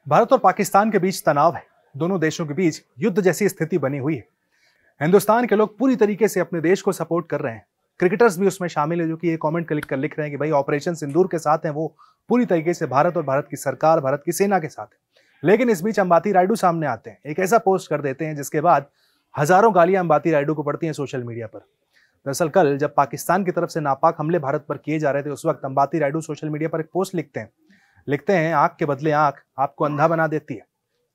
भारत और पाकिस्तान के बीच तनाव है। दोनों देशों के बीच युद्ध जैसी स्थिति बनी हुई है। हिंदुस्तान के लोग पूरी तरीके से अपने देश को सपोर्ट कर रहे हैं। क्रिकेटर्स भी उसमें शामिल है, जो कि ये कमेंट क्लिक कर लिख रहे हैं कि भाई ऑपरेशन सिंदूर के साथ हैं, वो पूरी तरीके से भारत और भारत की सरकार, भारत की सेना के साथ है। लेकिन इस बीच अंबाती रायडू सामने आते हैं, एक ऐसा पोस्ट कर देते हैं जिसके बाद हजारों गालियां अंबाती रायडू को पड़ती हैं सोशल मीडिया पर। दरअसल कल जब पाकिस्तान की तरफ से नापाक हमले भारत पर किए जा रहे थे, उस वक्त अंबाती रायडू सोशल मीडिया पर एक पोस्ट लिखते हैं आंख के बदले आंख आपको अंधा बना देती है।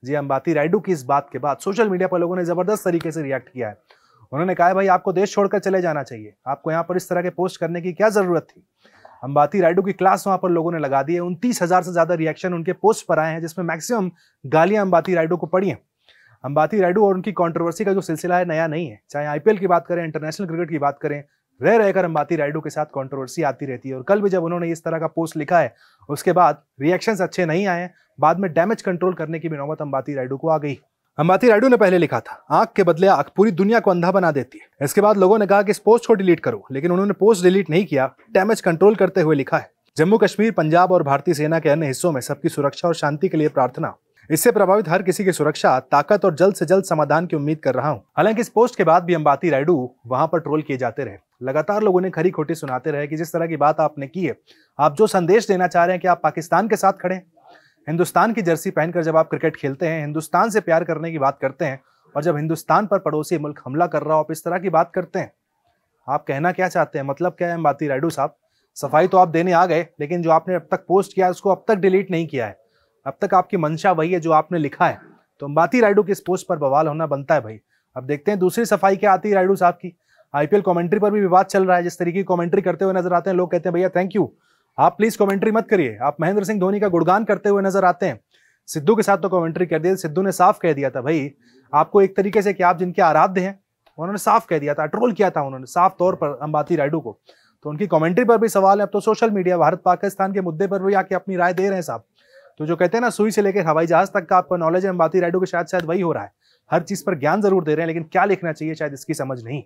जी, अंबाती रायडू की इस बात के बाद सोशल मीडिया पर लोगों ने जबरदस्त तरीके से रिएक्ट किया है। उन्होंने कहा है भाई आपको देश छोड़कर चले जाना चाहिए, आपको यहाँ पर इस तरह के पोस्ट करने की क्या जरूरत थी। अंबाती रायडू की क्लास वहां पर लोगों ने लगा दी है। 29,000 से ज्यादा रिएक्शन उनके पोस्ट पर आए हैं, जिसमें मैक्सिमम गालियां अंबाती रायडू को पड़ी हैं। अंबाती रायडू और उनकी कंट्रोवर्सी का जो सिलसिला है नया नहीं है। चाहे आईपीएल की बात करें, इंटरनेशनल क्रिकेट की बात करें, रह रहकर अंबाती रायडू के साथ कंट्रोवर्सी आती रहती है। और कल भी जब उन्होंने इस तरह का पोस्ट लिखा है, उसके बाद रिएक्शंस अच्छे नहीं आए। बाद में डैमेज कंट्रोल करने की भी नौबत अंबाती रायडू को आ गई। अंबाती रायडू ने पहले लिखा था आंख के बदले आंख पूरी दुनिया को अंधा बना देती है। इसके बाद लोगों ने कहा कि इस पोस्ट को डिलीट करो, लेकिन उन्होंने पोस्ट डिलीट नहीं किया, डैमेज कंट्रोल करते हुए लिखा है जम्मू कश्मीर, पंजाब और भारतीय सेना के अन्य हिस्सों में सबकी सुरक्षा और शांति के लिए प्रार्थना। इससे प्रभावित हर किसी की सुरक्षा, ताकत और जल्द से जल्द समाधान की उम्मीद कर रहा हूं। हालांकि इस पोस्ट के बाद भी अंबाती रायडू वहां पर ट्रोल किए जाते रहे। लगातार लोगों ने खरी खोटी सुनाते रहे कि जिस तरह की बात आपने की है, आप जो संदेश देना चाह रहे हैं कि आप पाकिस्तान के साथ खड़े हैं, हिंदुस्तान की जर्सी पहनकर जब आप क्रिकेट खेलते हैं, हिंदुस्तान से प्यार करने की बात करते हैं, और जब हिंदुस्तान पर पड़ोसी मुल्क हमला कर रहा हो आप इस तरह की बात करते हैं। आप कहना क्या चाहते हैं, मतलब क्या है अंबाती रायडू साहब? सफाई तो आप देने आ गए, लेकिन जो आपने अब तक पोस्ट किया है उसको अब तक डिलीट नहीं किया है। अब तक आपकी मंशा वही है जो आपने लिखा है। तो अंबाती रायडू की इस पोस्ट पर बवाल होना बनता है भाई। अब देखते हैं दूसरी सफाई क्या आती है रायडू साहब की। आईपीएल कमेंट्री पर भी विवाद चल रहा है। जिस तरीके की कमेंट्री करते हुए नजर आते हैं, लोग कहते हैं भैया थैंक यू, आप प्लीज कमेंट्री मत करिए। आप महेंद्र सिंह धोनी का गुणगान करते हुए नजर आते हैं। सिद्धू के साथ तो कमेंट्री कर दी, सिद्धू ने साफ कह दिया था भाई आपको एक तरीके से कि आप जिनके आराध्य हैं, उन्होंने साफ कह दिया था, ट्रोल किया था उन्होंने साफ तौर पर अंबाती रायडू को। तो उनकी कमेंट्री पर भी सवाल है। अब तो सोशल मीडिया भारत पाकिस्तान के मुद्दे पर भी आके अपनी राय दे रहे हैं साहब। तो जो कहते हैं ना सुई से लेकर हवाई जहाज तक का आपको नॉलेज है, अंबाती रायडू के शायद वही हो रहा है। हर चीज पर ज्ञान जरूर दे रहे हैं, लेकिन क्या लिखना चाहिए शायद इसकी समझ नहीं।